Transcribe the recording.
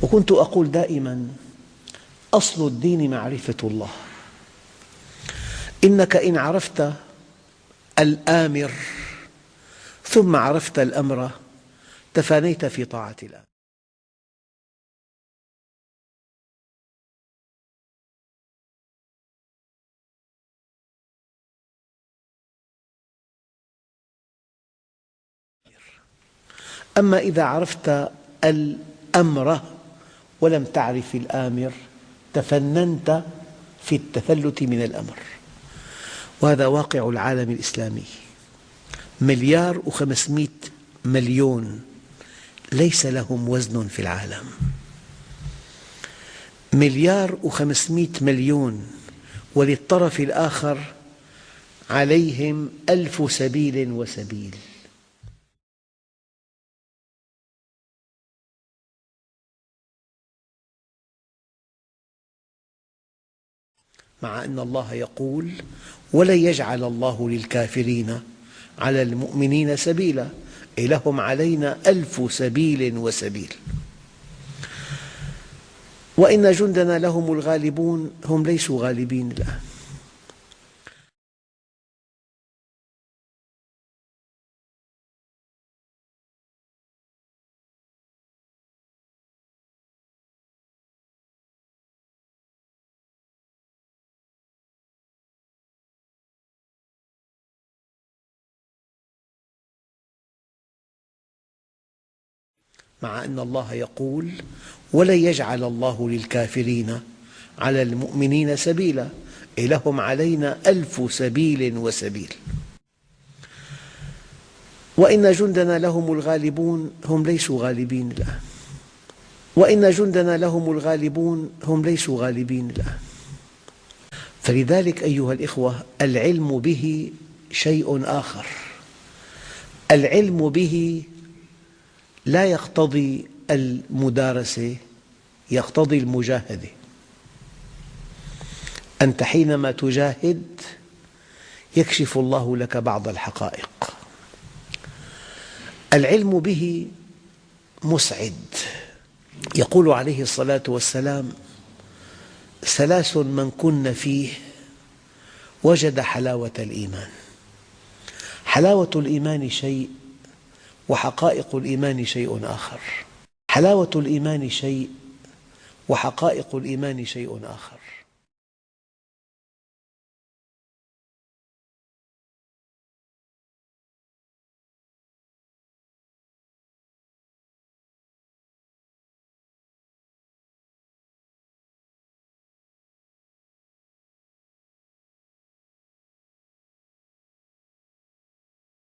وكنت أقول دائما: أصل الدين معرفة الله. إنك إن عرفت الآمر ثم عرفت الأمر تفانيت في طاعة الآمر. أما إذا عرفت الأمر ولم تعرف الآمر تفننت في التفلت من الأمر. وهذا واقع العالم الإسلامي. 1,500,000,000 ليس لهم وزن في العالم. 1,500,000,000 وللطرف الآخر عليهم 1000 سبيل وسبيل. مع أن الله يقول: ولن يجعل الله للكافرين على المؤمنين سبيلا، لهم علينا 1000 سبيل وسبيل. وإن جندنا لهم الغالبون. هم ليسوا غالبين الآن. مع أن الله يقول: ولن يجعل الله للكافرين على المؤمنين سبيلا، لهم علينا 1000 سبيل وسبيل. وإن جندنا لهم الغالبون. هم ليسوا غالبين الآن. وإن جندنا لهم الغالبون. هم ليسوا غالبين الآن. فلذلك أيها الإخوة، العلم به شيء آخر. العلم به لا يقتضي المدارسة، يقتضي المجاهدة. أنت حينما تجاهد يكشف الله لك بعض الحقائق. العلم به مسعد. يقول عليه الصلاة والسلام: 3 من كن فيه وجد حلاوة الإيمان. حلاوة الإيمان شيء، وحقائق الإيمان شيء آخر. حلاوة الإيمان شيء، وحقائق الإيمان شيء آخر.